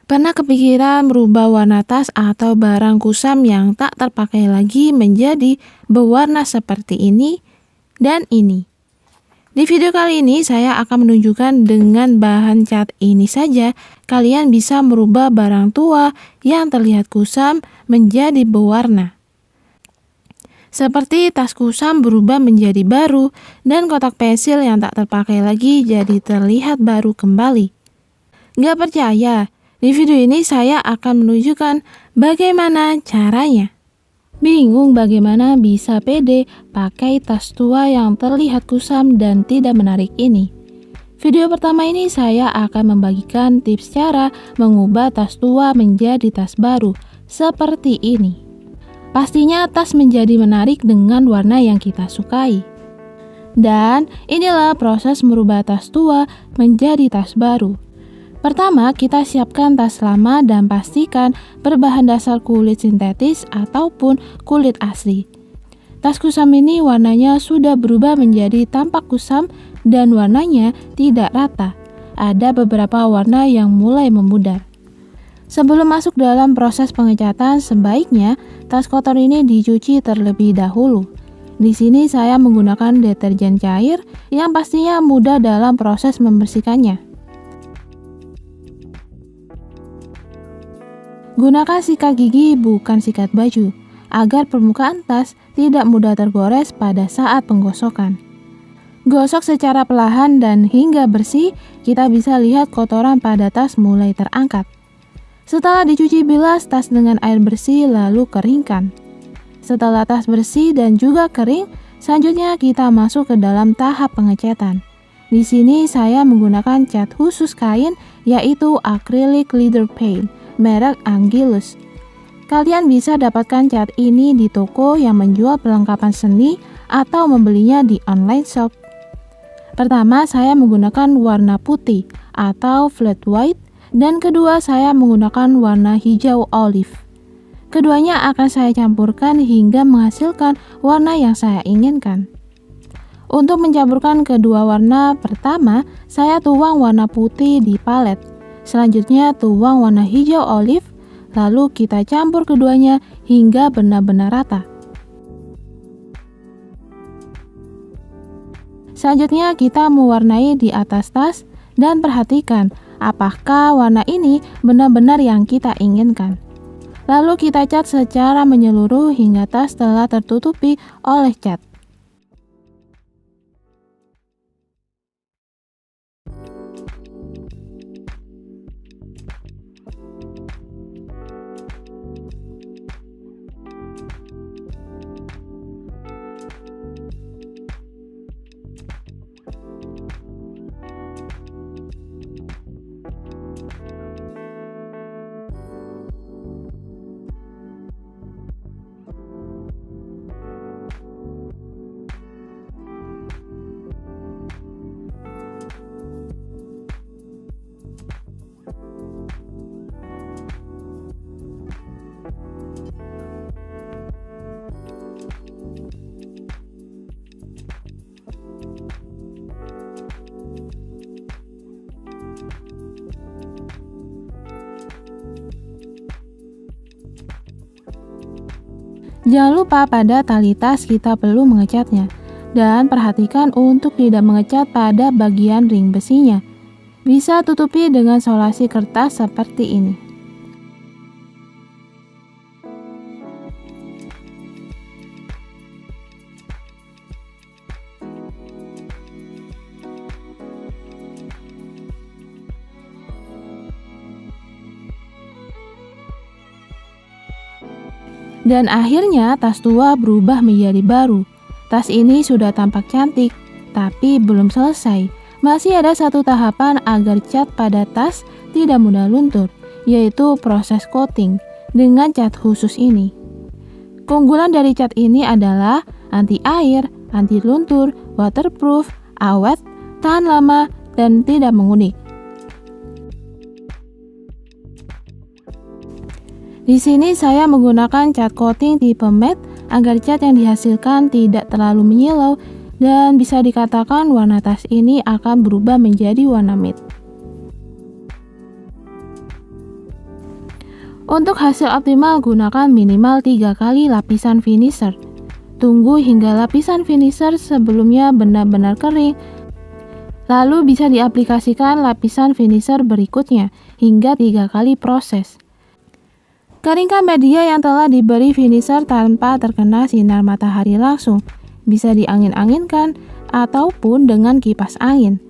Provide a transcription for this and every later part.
Pernah kepikiran merubah warna tas atau barang kusam yang tak terpakai lagi menjadi berwarna seperti ini dan ini? Di video kali ini saya akan menunjukkan dengan bahan cat ini saja kalian bisa merubah barang tua yang terlihat kusam menjadi berwarna. Seperti tas kusam berubah menjadi baru dan kotak pensil yang tak terpakai lagi jadi terlihat baru kembali. Gak percaya? Di video ini saya akan menunjukkan bagaimana caranya. Bingung bagaimana bisa pede pakai tas tua yang terlihat kusam dan tidak menarik ini? Video pertama ini saya akan membagikan tips cara mengubah tas tua menjadi tas baru seperti ini. Pastinya tas menjadi menarik dengan warna yang kita sukai. Dan inilah proses merubah tas tua menjadi tas baru. Pertama, kita siapkan tas lama dan pastikan berbahan dasar kulit sintetis ataupun kulit asli. Tas kusam ini warnanya sudah berubah menjadi tampak kusam dan warnanya tidak rata. Ada beberapa warna yang mulai memudar. Sebelum masuk dalam proses pengecatan, sebaiknya tas kotor ini dicuci terlebih dahulu. Di sini saya menggunakan deterjen cair yang pastinya mudah dalam proses membersihkannya. Gunakan sikat gigi bukan sikat baju, agar permukaan tas tidak mudah tergores pada saat penggosokan. Gosok secara perlahan dan hingga bersih, kita bisa lihat kotoran pada tas mulai terangkat. Setelah dicuci, bilas tas dengan air bersih lalu keringkan. Setelah tas bersih dan juga kering, selanjutnya kita masuk ke dalam tahap pengecatan. Di sini saya menggunakan cat khusus kain yaitu acrylic leather paint merek Angelus. Kalian bisa dapatkan cat ini di toko yang menjual perlengkapan seni atau membelinya di online shop. Pertama, saya menggunakan warna putih atau flat white dan kedua saya menggunakan warna hijau olive. Keduanya akan saya campurkan hingga menghasilkan warna yang saya inginkan. Untuk mencampurkan kedua warna, pertama saya tuang warna putih di palet. Selanjutnya tuang warna hijau olive, lalu kita campur keduanya hingga benar-benar rata. Selanjutnya kita mewarnai di atas tas dan perhatikan apakah warna ini benar-benar yang kita inginkan. Lalu kita cat secara menyeluruh hingga tas telah tertutupi oleh cat. Jangan lupa pada tali tas kita perlu mengecatnya. Dan perhatikan untuk tidak mengecat pada bagian ring besinya. Bisa tutupi dengan solasi kertas seperti ini. Dan akhirnya tas tua berubah menjadi baru. Tas ini sudah tampak cantik, tapi belum selesai. Masih ada satu tahapan agar cat pada tas tidak mudah luntur, yaitu proses coating dengan cat khusus ini. Keunggulan dari cat ini adalah anti air, anti luntur, waterproof, awet, tahan lama, dan tidak menguning. Di sini saya menggunakan cat coating tipe matte agar cat yang dihasilkan tidak terlalu menyilau dan bisa dikatakan warna tas ini akan berubah menjadi warna matte. Untuk hasil optimal, gunakan minimal 3 kali lapisan finisher. Tunggu hingga lapisan finisher sebelumnya benar-benar kering, lalu bisa diaplikasikan lapisan finisher berikutnya hingga 3 kali proses. Keringkan media yang telah diberi finisher tanpa terkena sinar matahari langsung. Bisa diangin-anginkan ataupun dengan kipas angin.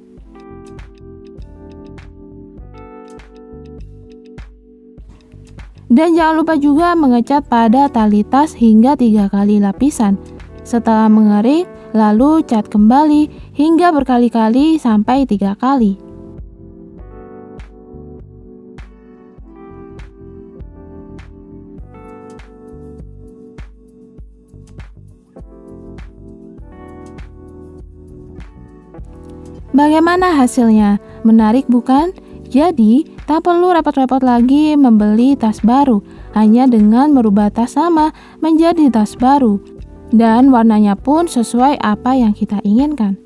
Dan jangan lupa juga mengecat pada tali tas hingga 3 kali lapisan. Setelah mengering, lalu cat kembali hingga berkali-kali sampai 3 kali. Bagaimana hasilnya? Menarik bukan? Jadi, tak perlu repot-repot lagi membeli tas baru, hanya dengan merubah tas lama menjadi tas baru. Dan warnanya pun sesuai apa yang kita inginkan.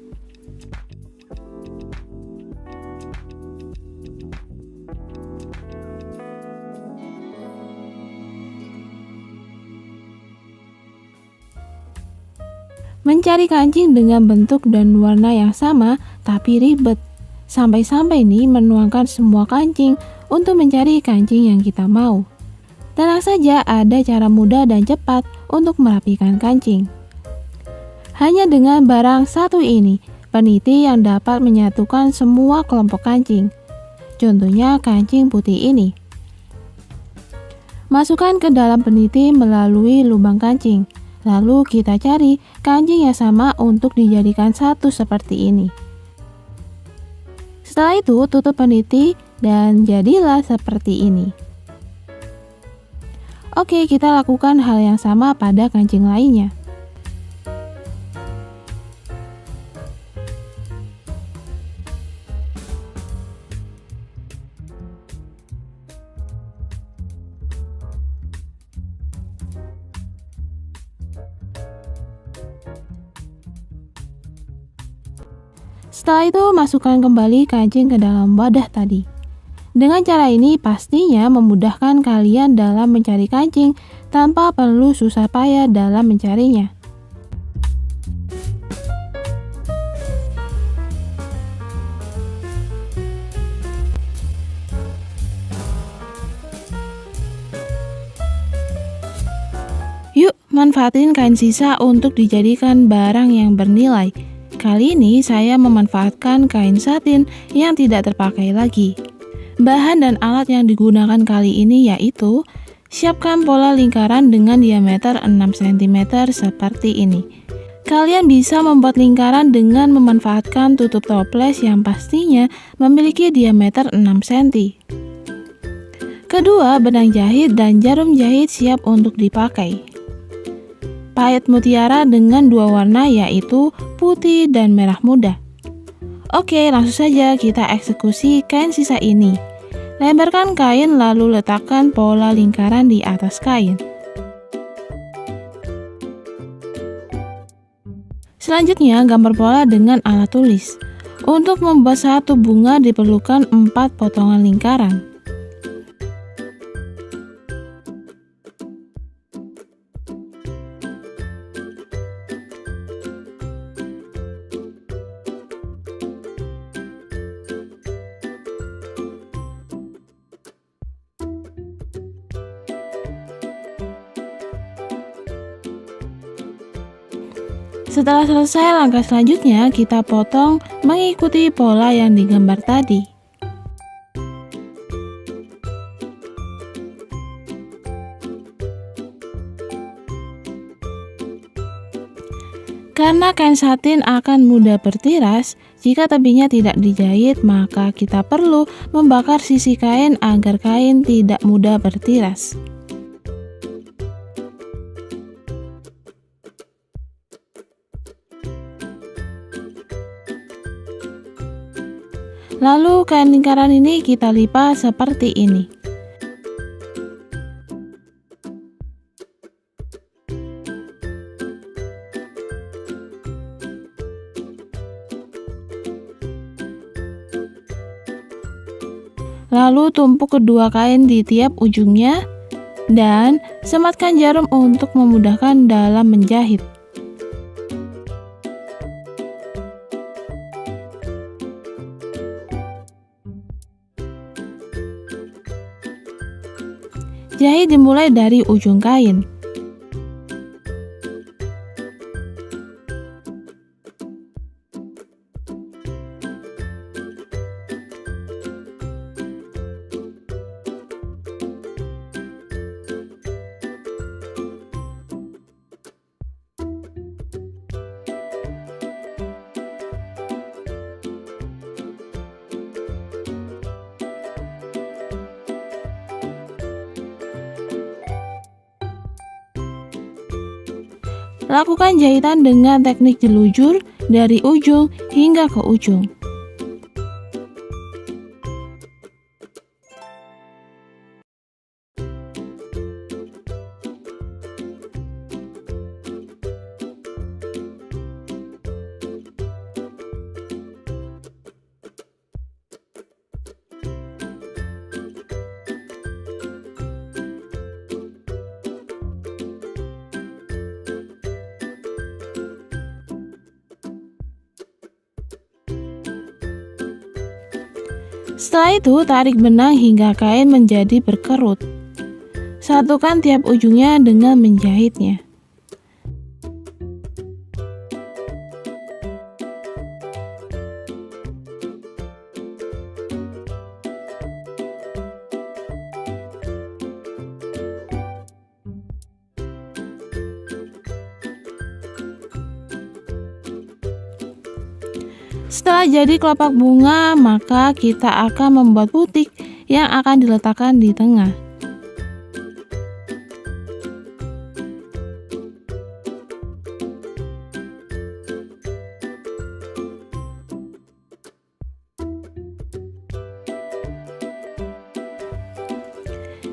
Mencari kancing dengan bentuk dan warna yang sama tapi ribet. Sampai-sampai nih menuangkan semua kancing untuk mencari kancing yang kita mau. Tenang saja, ada cara mudah dan cepat untuk merapikan kancing. Hanya dengan barang satu ini, peniti yang dapat menyatukan semua kelompok kancing. Contohnya kancing putih ini. Masukkan ke dalam peniti melalui lubang kancing. Lalu kita cari kancing yang sama untuk dijadikan satu seperti ini. Setelah itu tutup peniti dan jadilah seperti ini. Oke, kita lakukan hal yang sama pada kancing lainnya. Setelah itu, masukkan kembali kancing ke dalam wadah tadi. Dengan cara ini, pastinya memudahkan kalian dalam mencari kancing tanpa perlu susah payah dalam mencarinya. Yuk, manfaatin kain sisa untuk dijadikan barang yang bernilai. Kali ini saya memanfaatkan kain satin yang tidak terpakai lagi. Bahan dan alat yang digunakan kali ini yaitu siapkan pola lingkaran dengan diameter 6 cm seperti ini. Kalian bisa membuat lingkaran dengan memanfaatkan tutup toples yang pastinya memiliki diameter 6 cm. Kedua, benang jahit dan jarum jahit siap untuk dipakai. Paet mutiara dengan 2 warna yaitu putih dan merah muda. Oke, langsung saja kita eksekusi kain sisa ini. Lebarkan kain lalu letakkan pola lingkaran di atas kain. Selanjutnya, gambar pola dengan alat tulis. Untuk membuat satu bunga diperlukan 4 potongan lingkaran. Setelah selesai, langkah selanjutnya kita potong mengikuti pola yang digambar tadi. Karena kain satin akan mudah bertiras, jika tepinya tidak dijahit, maka kita perlu membakar sisi kain agar kain tidak mudah bertiras. Lalu kain lingkaran ini kita lipat seperti ini. Lalu tumpuk kedua kain di tiap ujungnya Dan sematkan jarum untuk memudahkan dalam menjahit. Jahit dimulai dari ujung kain. Lakukan jahitan dengan teknik jelujur dari ujung hingga ke ujung. Setelah itu, tarik benang hingga kain menjadi berkerut. Satukan tiap ujungnya dengan menjahitnya. Setelah jadi kelopak bunga, maka kita akan membuat butik yang akan diletakkan di tengah.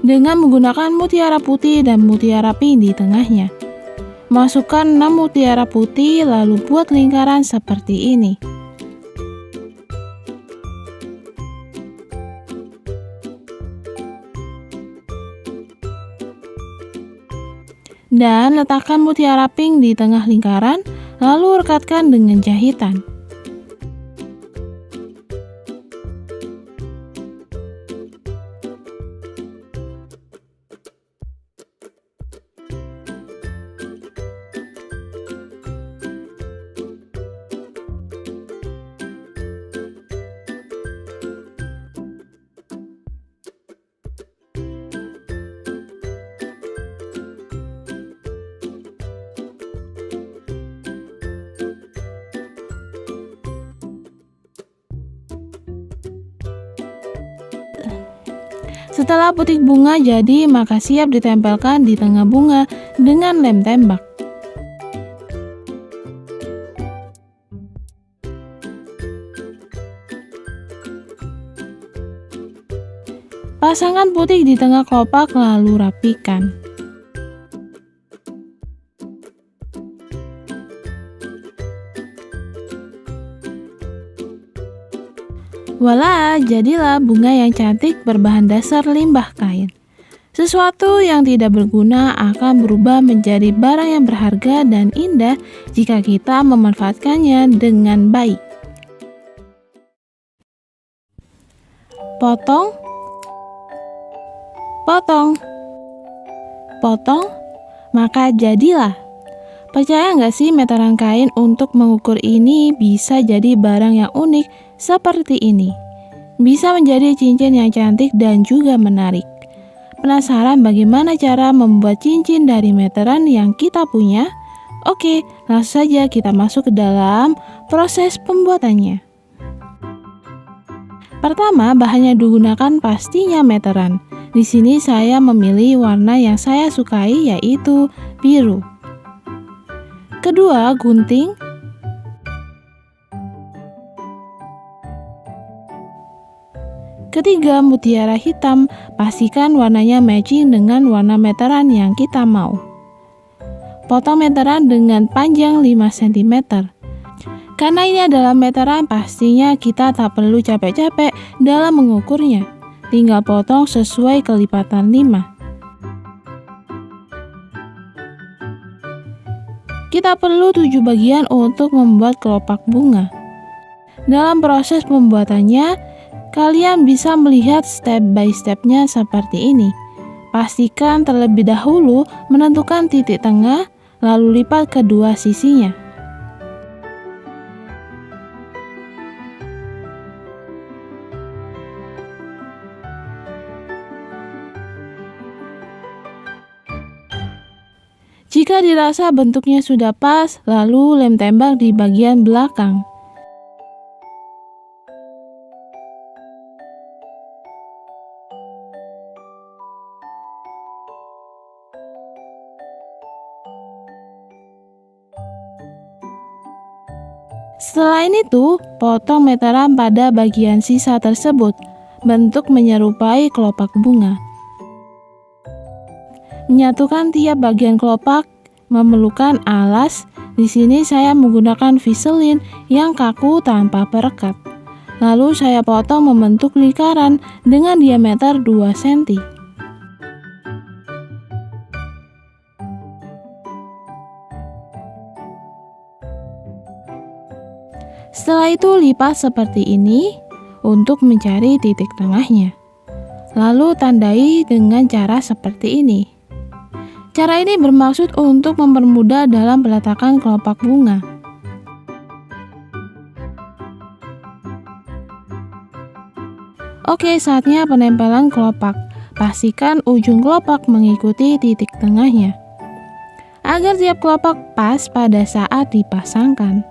Dengan menggunakan mutiara putih dan mutiara pink di tengahnya. Masukkan 6 mutiara putih lalu buat lingkaran seperti ini. Dan letakkan mutiara pink di tengah lingkaran, lalu rekatkan dengan jahitan. Setelah butik bunga jadi, maka siap ditempelkan di tengah bunga dengan lem tembak. Pasangkan butik di tengah kelopak lalu rapikan. Voila, jadilah bunga yang cantik berbahan dasar limbah kain. Sesuatu yang tidak berguna akan berubah menjadi barang yang berharga dan indah jika kita memanfaatkannya dengan baik. Potong, potong, potong, maka jadilah. Percaya nggak sih, meteran kain untuk mengukur ini bisa jadi barang yang unik seperti ini. Bisa menjadi cincin yang cantik dan juga menarik. Penasaran bagaimana cara membuat cincin dari meteran yang kita punya? Oke, langsung saja kita masuk ke dalam proses pembuatannya. Pertama, bahan yang digunakan pastinya meteran. Di sini saya memilih warna yang saya sukai, yaitu biru. Kedua, gunting. Ketiga, mutiara hitam. Pastikan warnanya matching dengan warna meteran yang kita mau. Potong meteran dengan panjang 5 cm. Karena ini adalah meteran, pastinya kita tak perlu capek-capek dalam mengukurnya. Tinggal potong sesuai kelipatan 5. Kita perlu 7 bagian untuk membuat kelopak bunga. Dalam proses pembuatannya, kalian bisa melihat step by stepnya seperti ini. Pastikan terlebih dahulu menentukan titik tengah, lalu lipat kedua sisinya. Jika dirasa bentuknya sudah pas, lalu lem tembak di bagian belakang. Setelah itu, potong meteran pada bagian sisa tersebut. Bentuk menyerupai kelopak bunga. Menyatukan tiap bagian kelopak memerlukan alas. Di sini saya menggunakan Vaseline yang kaku tanpa perekat. Lalu saya potong membentuk lingkaran dengan diameter 2 cm. Setelah itu lipat seperti ini untuk mencari titik tengahnya. Lalu tandai dengan cara seperti ini. Cara ini bermaksud untuk mempermudah dalam peletakan kelopak bunga. Oke, saatnya penempelan kelopak. Pastikan ujung kelopak mengikuti titik tengahnya, agar tiap kelopak pas pada saat dipasangkan.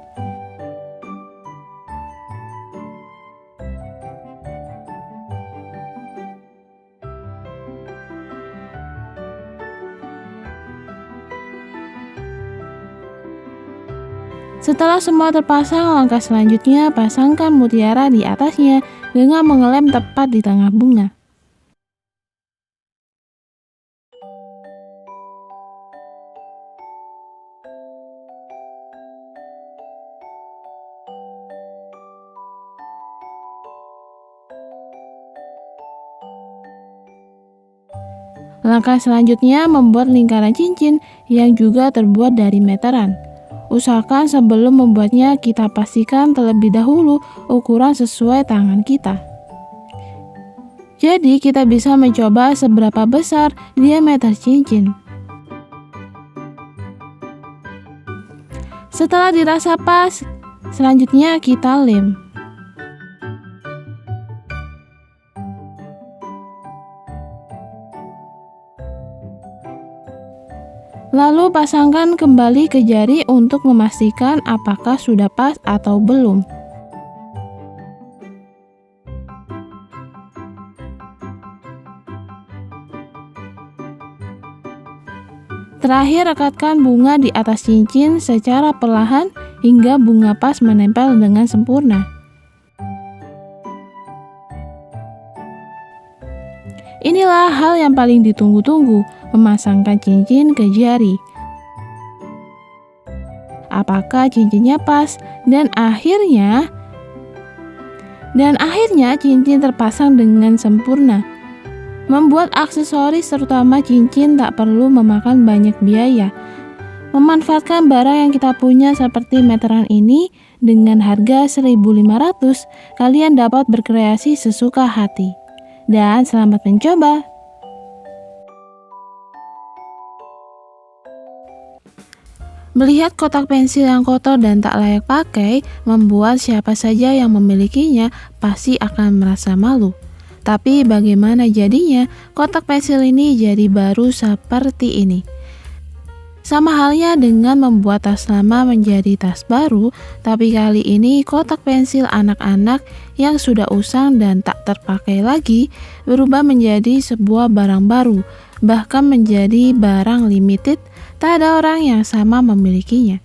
Setelah semua terpasang, langkah selanjutnya pasangkan mutiara di atasnya dengan mengelem tepat di tengah bunga. Langkah selanjutnya membuat lingkaran cincin yang juga terbuat dari meteran. Usahakan sebelum membuatnya kita pastikan terlebih dahulu ukuran sesuai tangan kita. Jadi kita bisa mencoba seberapa besar diameter cincin. Setelah dirasa pas, selanjutnya kita lem. Lalu pasangkan kembali ke jari untuk memastikan apakah sudah pas atau belum. Terakhir, rekatkan bunga di atas cincin secara perlahan hingga bunga pas menempel dengan sempurna. Inilah hal yang paling ditunggu-tunggu, memasangkan cincin ke jari. Apakah cincinnya pas? Dan akhirnya cincin terpasang dengan sempurna. Membuat aksesoris terutama cincin tak perlu memakan banyak biaya. Memanfaatkan barang yang kita punya seperti meteran ini dengan harga 1.500, kalian dapat berkreasi sesuka hati. Dan selamat mencoba. Melihat kotak pensil yang kotor dan tak layak pakai membuat siapa saja yang memilikinya pasti akan merasa malu. Tapi bagaimana jadinya kotak pensil ini jadi baru seperti ini? Sama halnya dengan membuat tas lama menjadi tas baru, tapi kali ini kotak pensil anak-anak yang sudah usang dan tak terpakai lagi berubah menjadi sebuah barang baru, bahkan menjadi barang limited, tak ada orang yang sama memilikinya.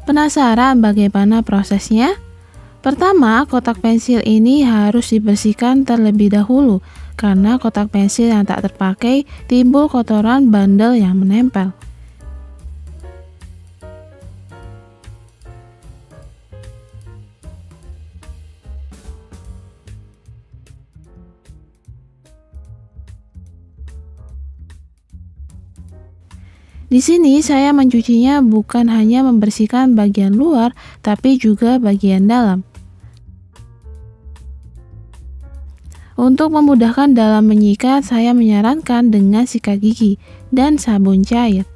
Penasaran bagaimana prosesnya? Pertama, kotak pensil ini harus dibersihkan terlebih dahulu, karena kotak pensil yang tak terpakai timbul kotoran bandel yang menempel. Di sini saya mencucinya bukan hanya membersihkan bagian luar, tapi juga bagian dalam. Untuk memudahkan dalam menyikat, saya menyarankan dengan sikat gigi dan sabun cair.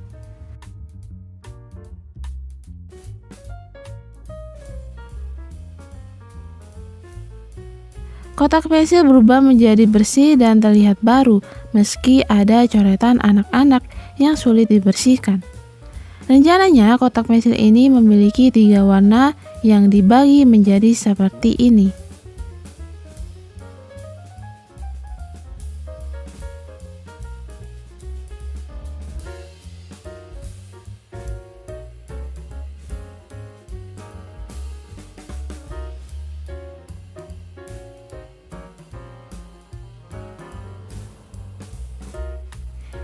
Kotak pensil berubah menjadi bersih dan terlihat baru, meski ada coretan anak-anak yang sulit dibersihkan. Rencananya, kotak pensil ini memiliki 3 warna yang dibagi menjadi seperti ini.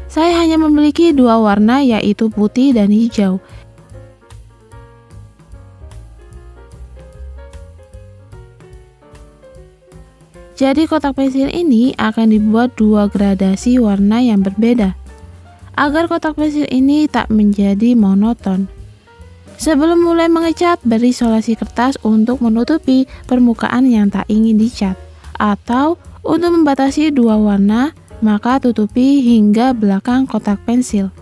Saya hanya memiliki 2 warna, yaitu putih dan hijau. Jadi kotak pensil ini akan dibuat 2 gradasi warna yang berbeda, agar kotak pensil ini tak menjadi monoton. Sebelum mulai mengecat, beri solasi kertas untuk menutupi permukaan yang tak ingin dicat. Atau untuk membatasi 2 warna, maka tutupi hingga belakang kotak pensil.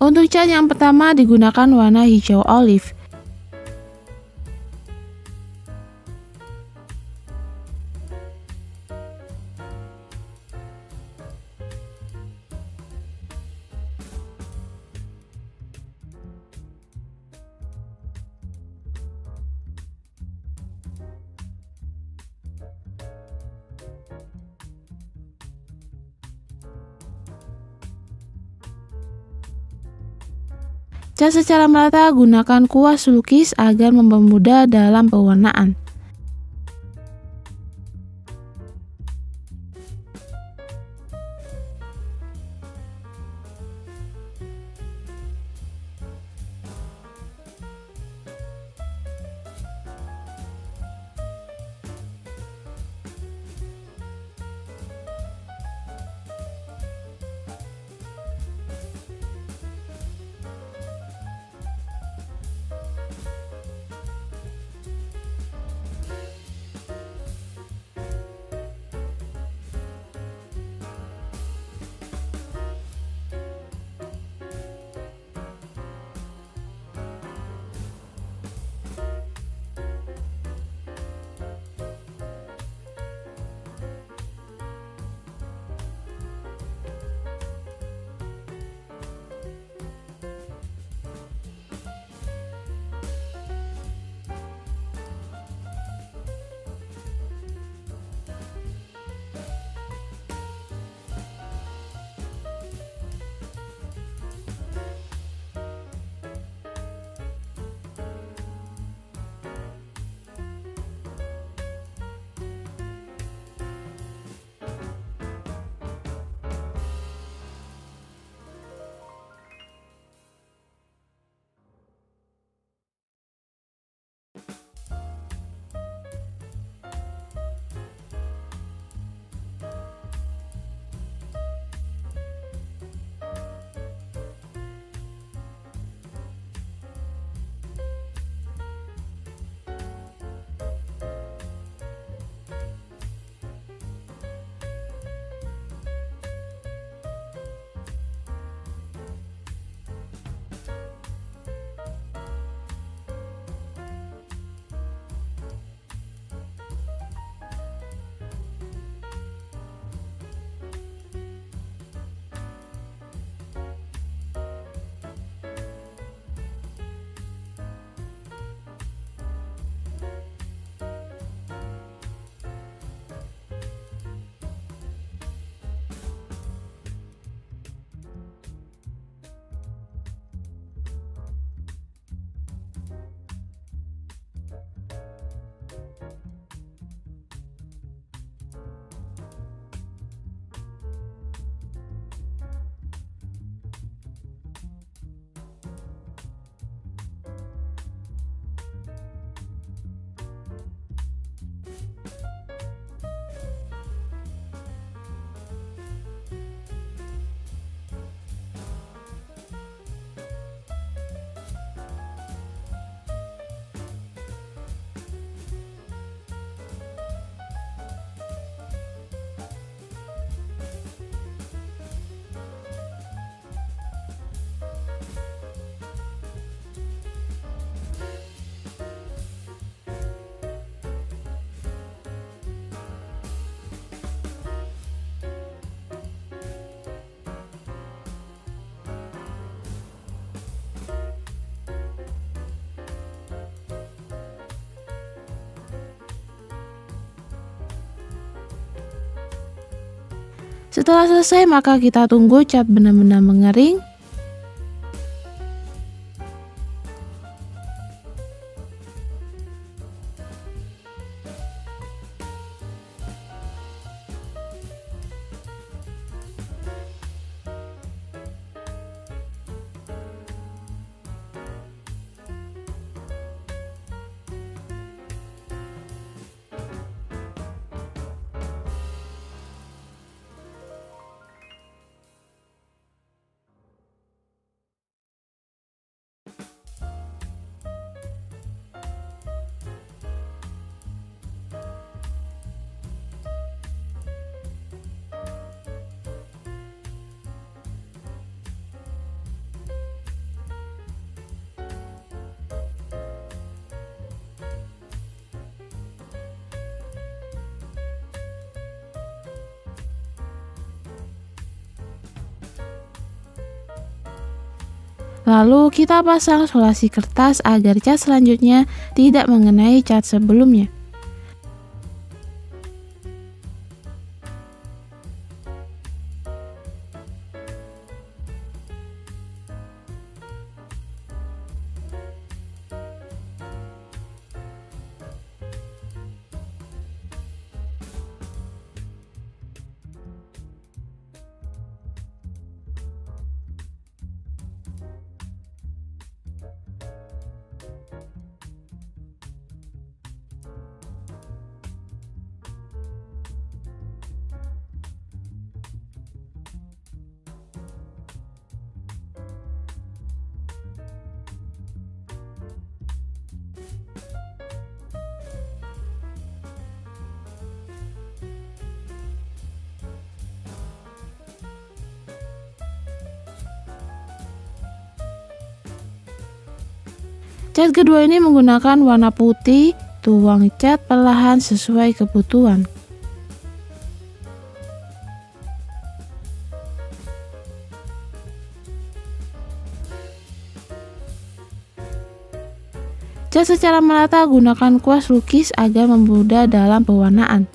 Untuk cat yang pertama digunakan warna hijau olive. Cat secara merata, gunakan kuas lukis agar mempermudah dalam pewarnaan. Setelah selesai, maka kita tunggu cat benar-benar mengering. Lalu kita pasang solasi kertas agar cat selanjutnya tidak mengenai cat sebelumnya. Cat kedua ini menggunakan warna putih, tuang cat perlahan sesuai kebutuhan. Cat secara merata, gunakan kuas lukis agar memudar dalam pewarnaan.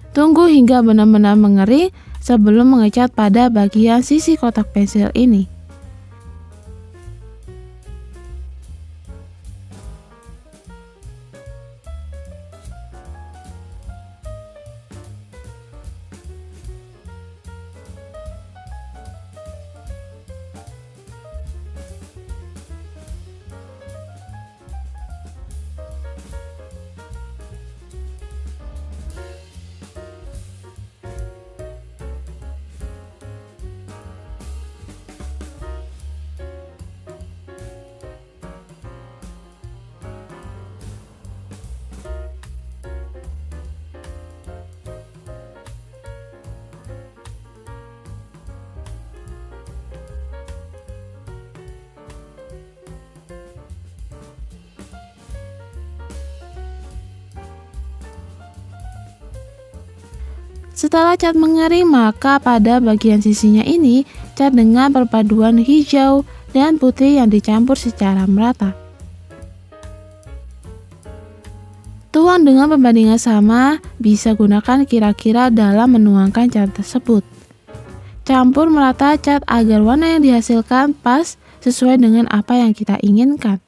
Tunggu hingga benar-benar mengering sebelum mengecat pada bagian sisi kotak pensil ini. Setelah cat mengering, maka pada bagian sisinya ini cat dengan perpaduan hijau dan putih yang dicampur secara merata. Tuang dengan perbandingan sama, bisa gunakan kira-kira dalam menuangkan cat tersebut. Campur merata cat agar warna yang dihasilkan pas sesuai dengan apa yang kita inginkan.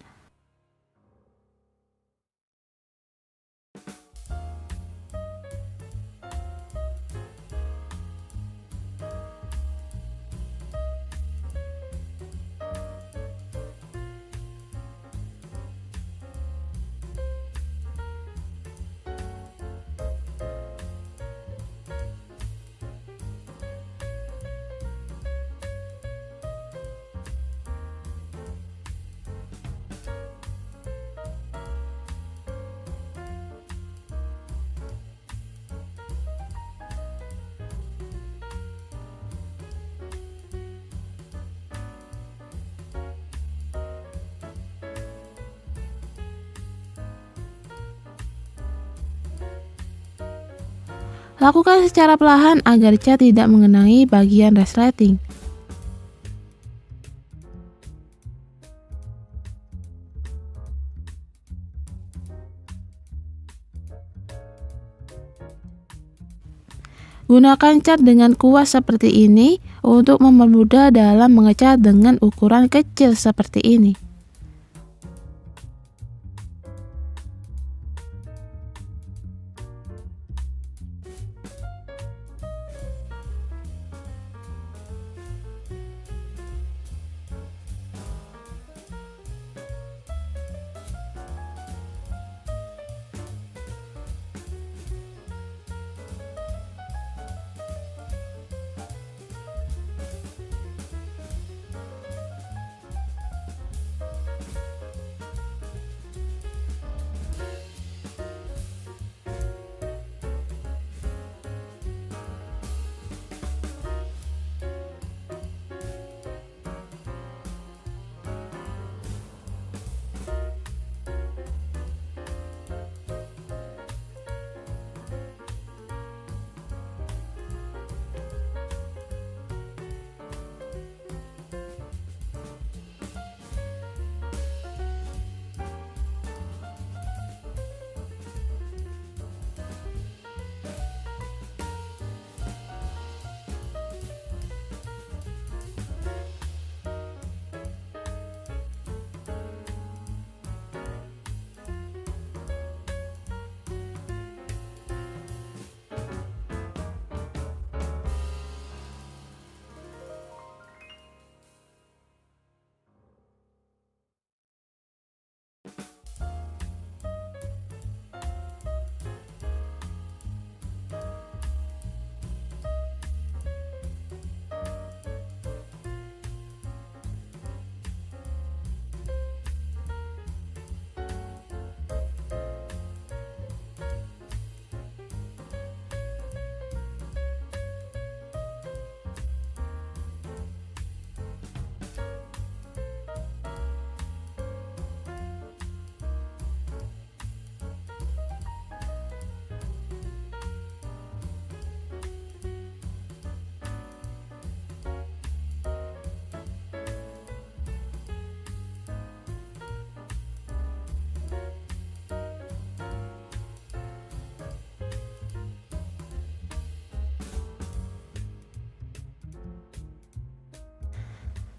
Lakukan secara perlahan agar cat tidak mengenai bagian resleting. Gunakan cat dengan kuas seperti ini untuk mempermudah dalam mengecat dengan ukuran kecil seperti ini.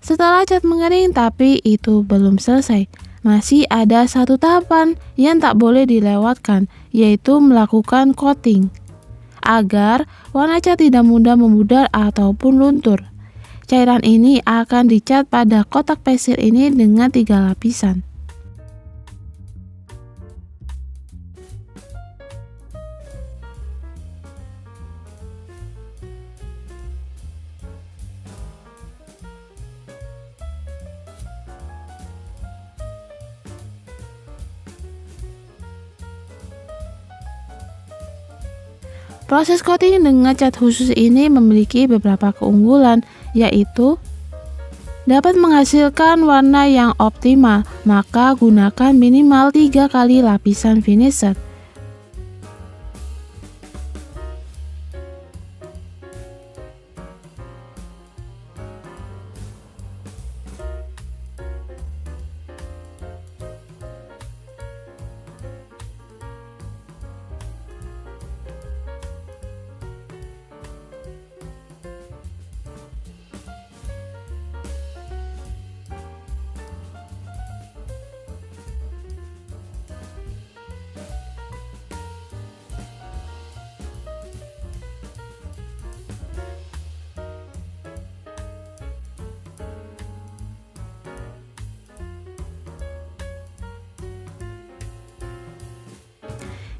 Setelah cat mengering, tapi itu belum selesai. Masih ada satu tahapan yang tak boleh dilewatkan, yaitu melakukan coating, agar warna cat tidak mudah memudar ataupun luntur. Cairan ini akan dicat pada kotak pensil ini dengan 3 lapisan. Proses coating dengan cat khusus ini memiliki beberapa keunggulan, yaitu dapat menghasilkan warna yang optimal, maka gunakan minimal 3 kali lapisan finisher.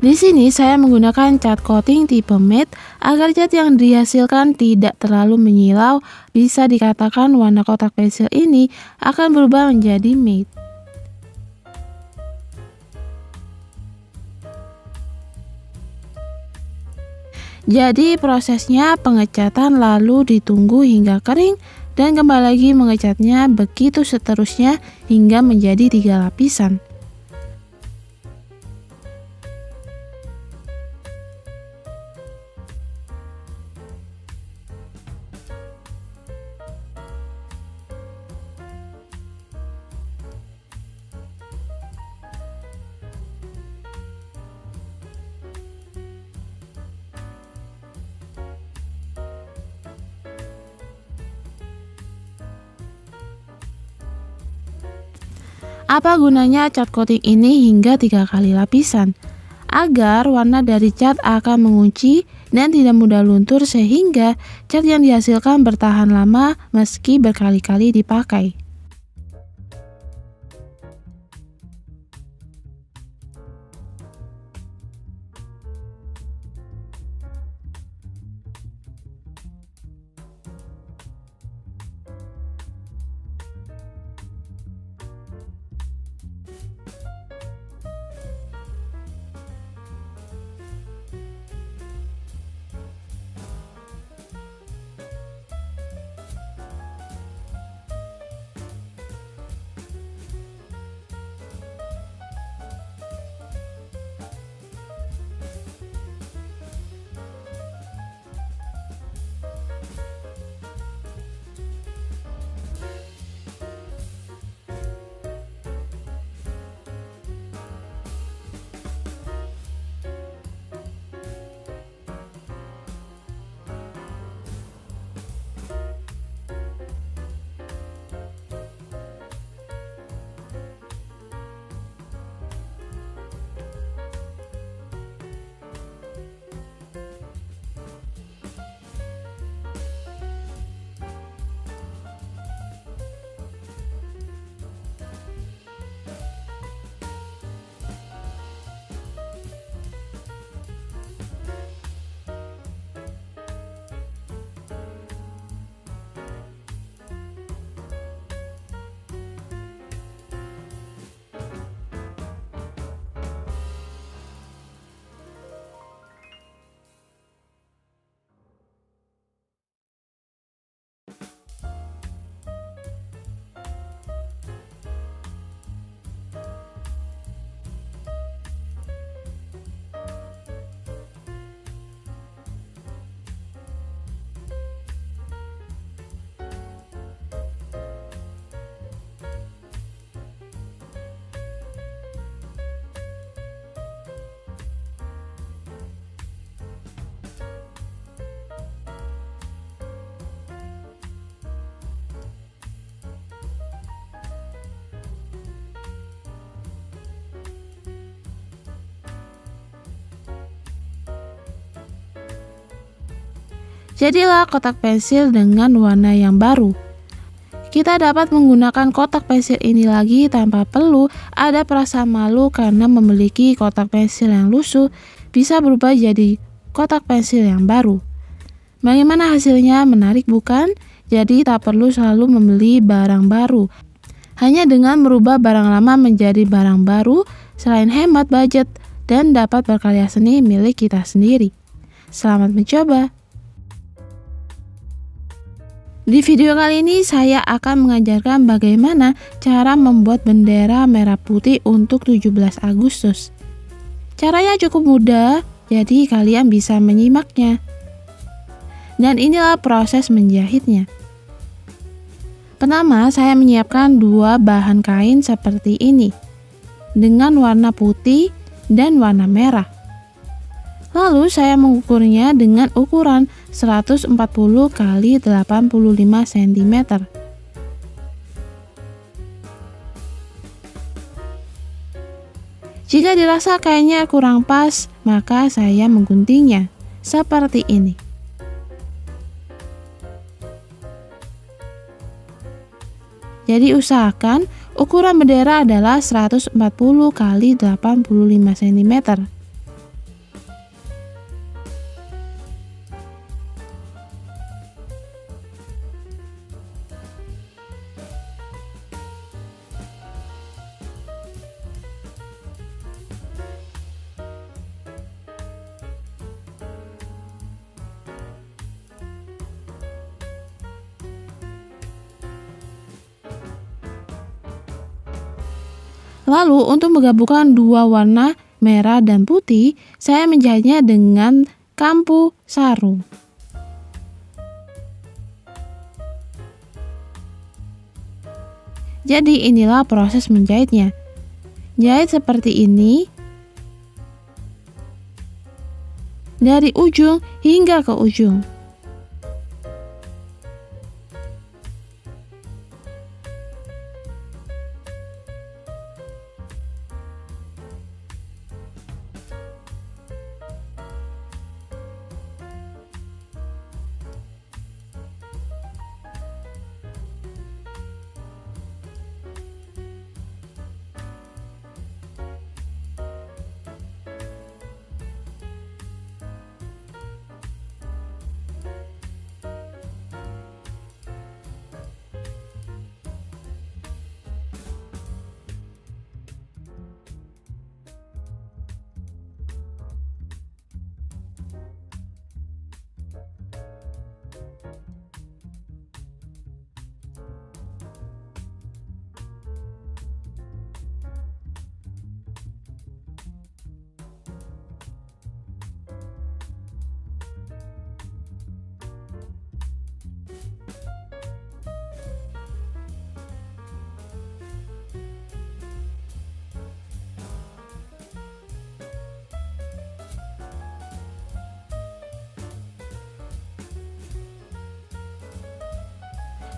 Di sini saya menggunakan cat coating tipe matte agar cat yang dihasilkan tidak terlalu menyilau. Bisa dikatakan warna kotak pensil ini akan berubah menjadi matte. Jadi prosesnya pengecatan lalu ditunggu hingga kering dan kembali lagi mengecatnya, begitu seterusnya hingga menjadi 3 lapisan. Apa gunanya cat coating ini hingga 3 kali lapisan? Agar warna dari cat akan mengunci dan tidak mudah luntur sehingga cat yang dihasilkan bertahan lama meski berkali-kali dipakai. Jadilah kotak pensil dengan warna yang baru. Kita dapat menggunakan kotak pensil ini lagi tanpa perlu ada perasaan malu karena memiliki kotak pensil yang lusuh bisa berubah jadi kotak pensil yang baru. Bagaimana hasilnya? Menarik bukan? Jadi tak perlu selalu membeli barang baru. Hanya dengan merubah barang lama menjadi barang baru, selain hemat budget dan dapat berkarya seni milik kita sendiri. Selamat mencoba! Di video kali ini saya akan mengajarkan bagaimana cara membuat bendera merah putih untuk 17 Agustus. Caranya cukup mudah, jadi kalian bisa menyimaknya. Dan inilah proses menjahitnya. Pertama, saya menyiapkan 2 bahan kain seperti ini dengan warna putih dan warna merah. Lalu saya mengukurnya dengan ukuran 140 x 85 cm. Jika dirasa kainnya kurang pas, maka saya mengguntingnya seperti ini. Jadi usahakan ukuran bendera adalah 140 x 85 cm. Lalu untuk menggabungkan dua warna merah dan putih, saya menjahitnya dengan kampu sarung. Jadi inilah proses menjahitnya. Jahit seperti ini dari ujung hingga ke ujung.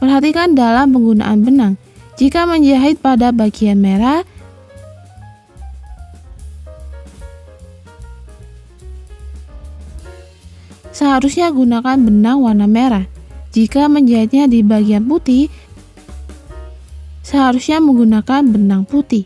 Perhatikan dalam penggunaan benang. Jika menjahit pada bagian merah, seharusnya gunakan benang warna merah. Jika menjahitnya di bagian putih, seharusnya menggunakan benang putih.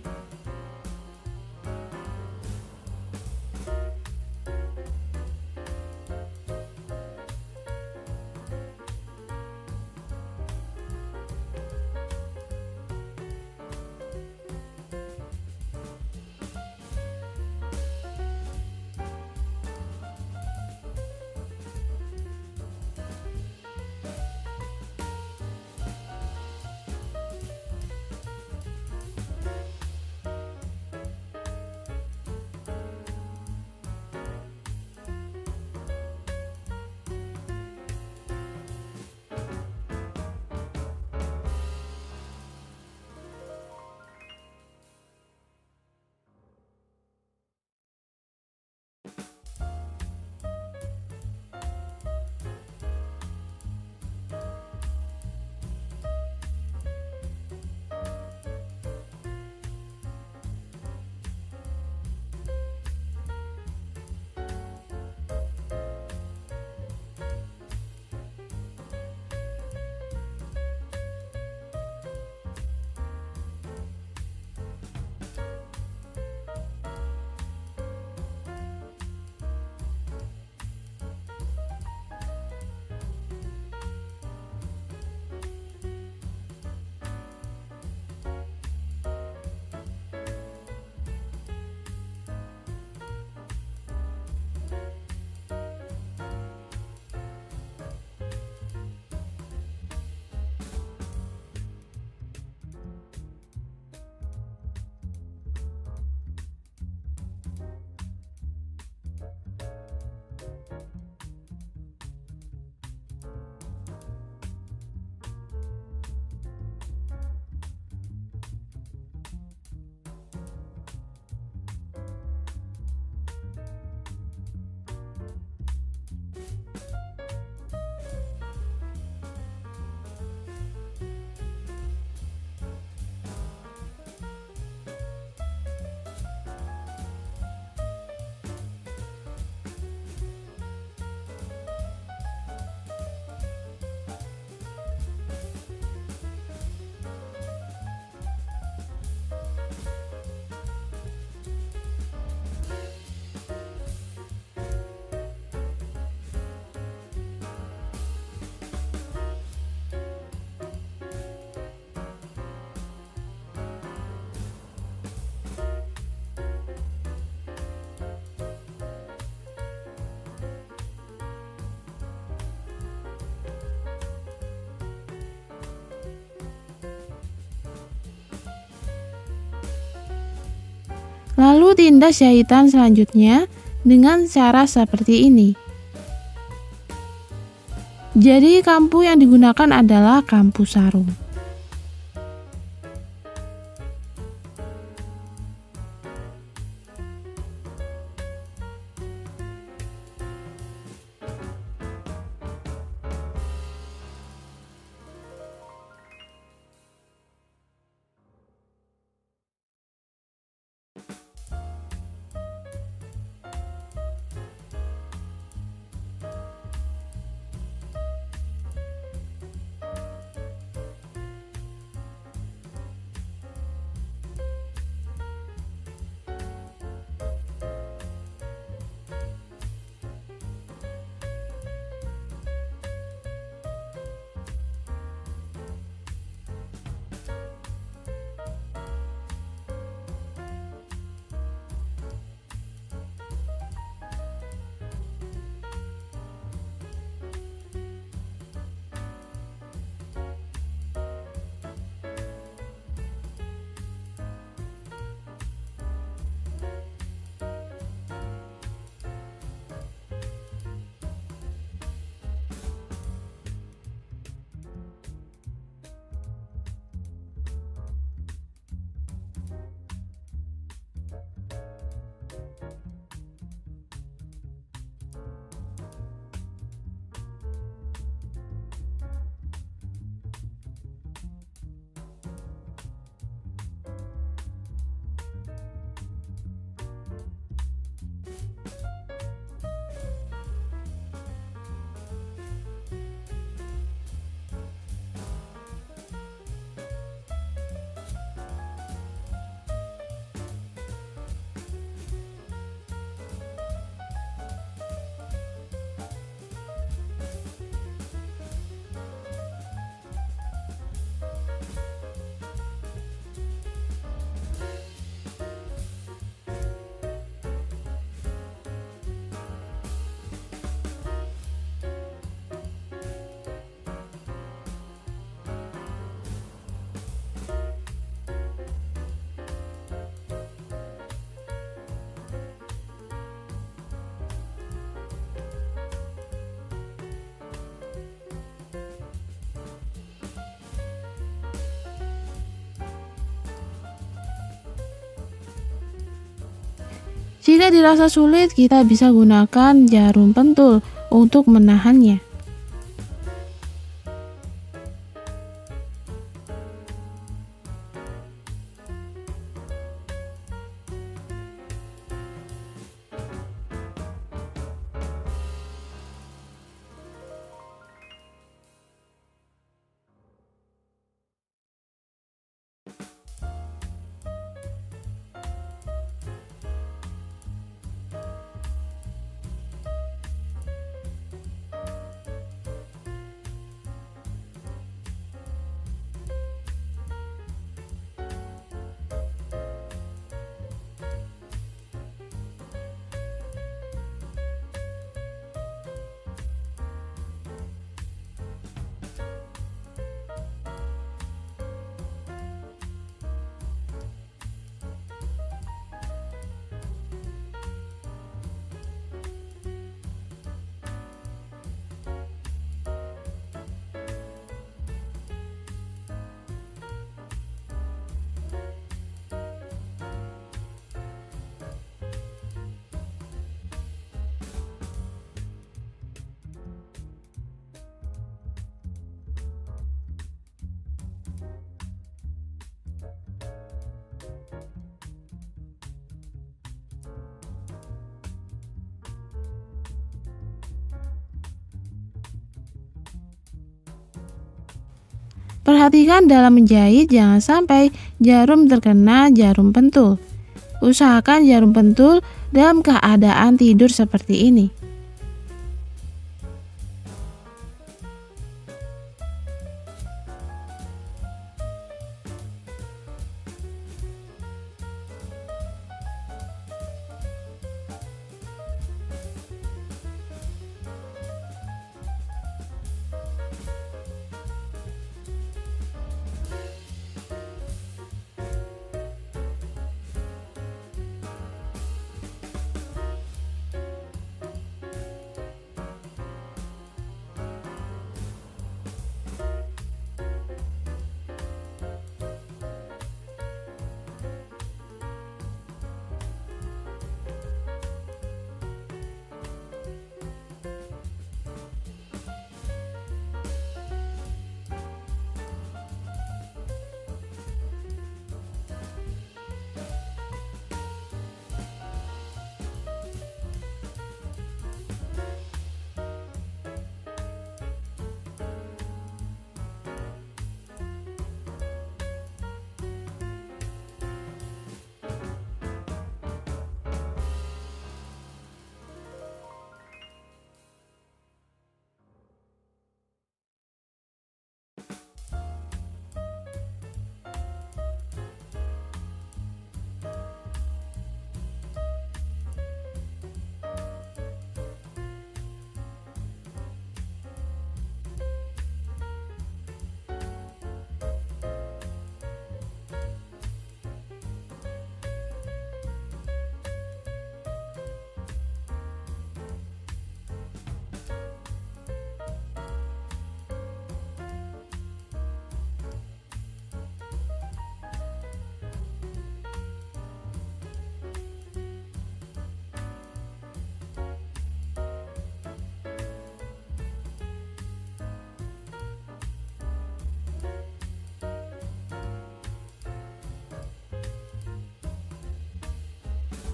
Lalu tindas jahitan selanjutnya dengan cara seperti ini. Jadi kampu yang digunakan adalah kampu sarung. Jika dirasa sulit, kita bisa gunakan jarum pentul untuk menahannya. Perhatikan dalam menjahit jangan sampai jarum terkena jarum pentul. Usahakan jarum pentul dalam keadaan tidur seperti ini.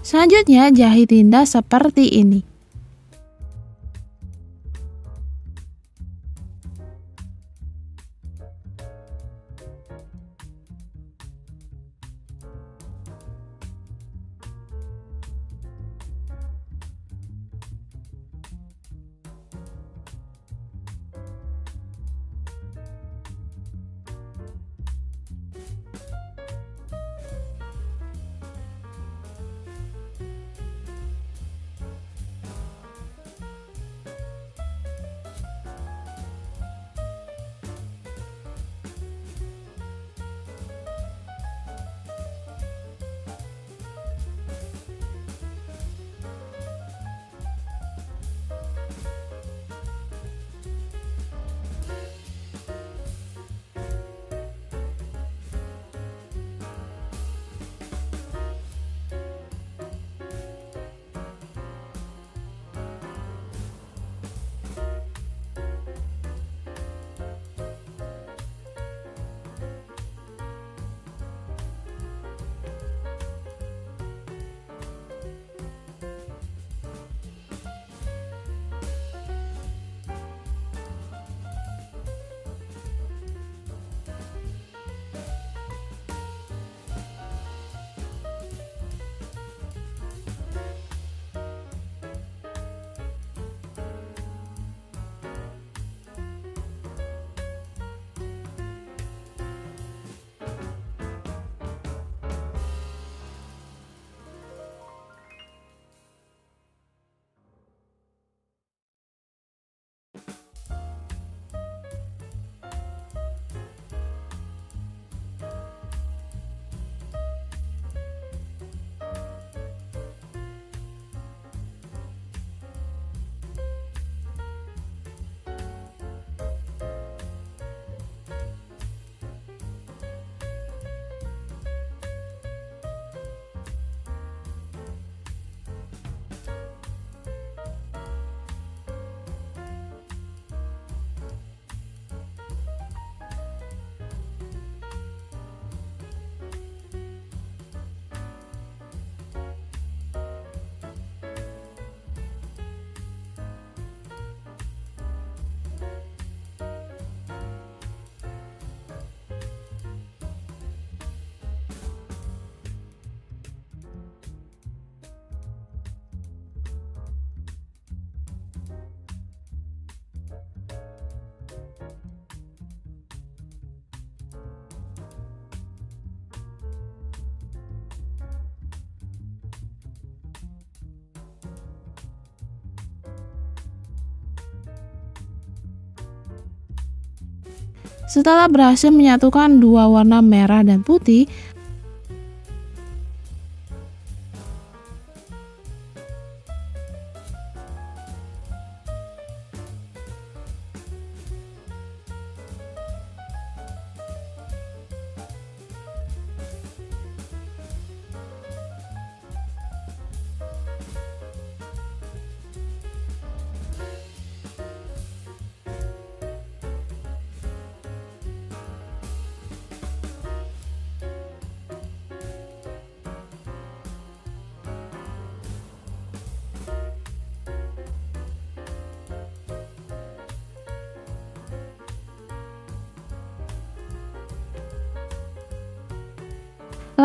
Selanjutnya, jahit tinta seperti ini. Setelah berhasil menyatukan dua warna merah dan putih,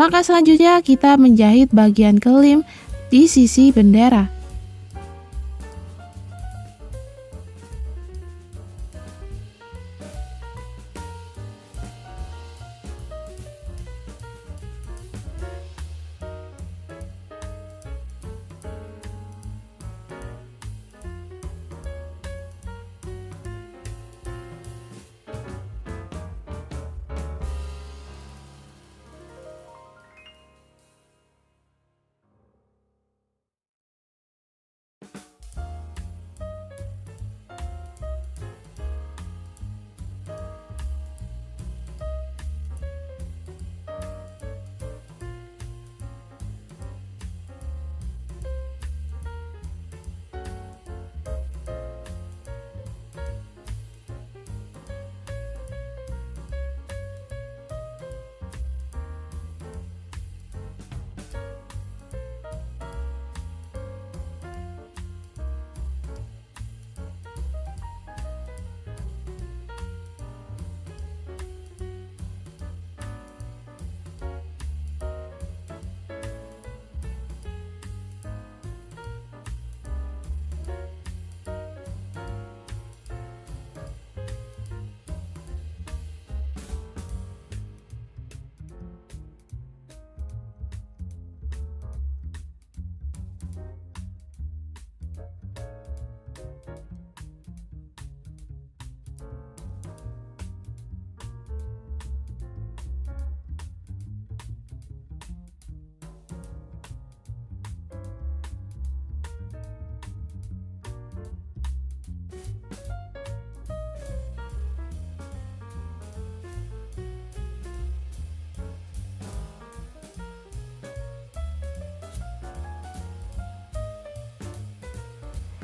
langkah selanjutnya kita menjahit bagian kelem di sisi bendera.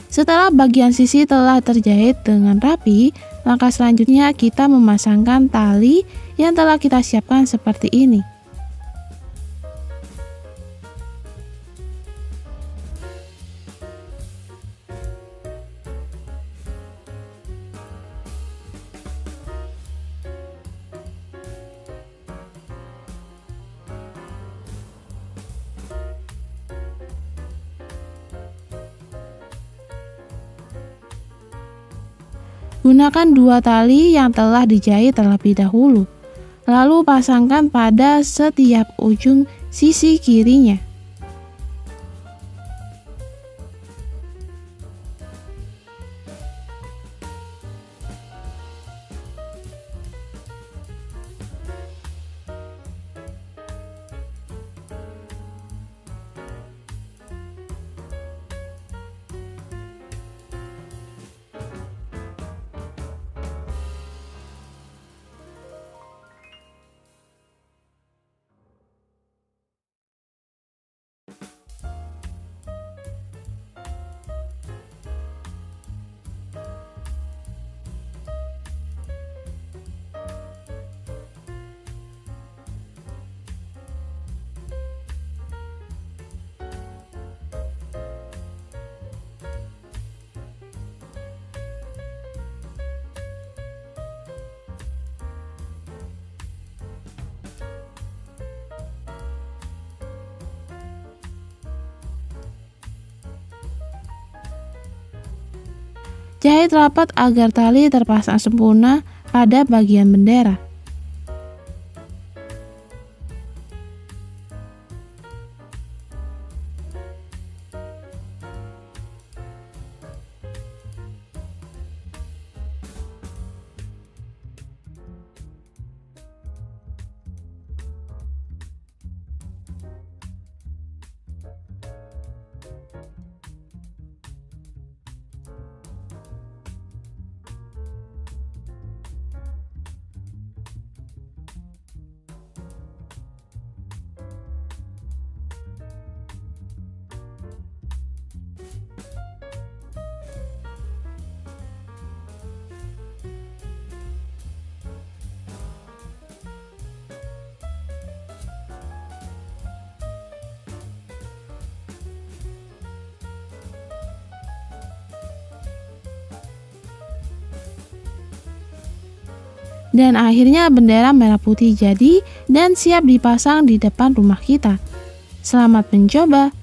Setelah bagian sisi telah terjahit dengan rapi, langkah selanjutnya kita memasangkan tali yang telah kita siapkan seperti ini. Gunakan 2 tali yang telah dijahit terlebih dahulu, lalu pasangkan pada setiap ujung sisi kirinya. Jahit rapat agar tali terpasang sempurna pada bagian bendera. Dan akhirnya bendera merah putih jadi dan siap dipasang di depan rumah kita. Selamat mencoba.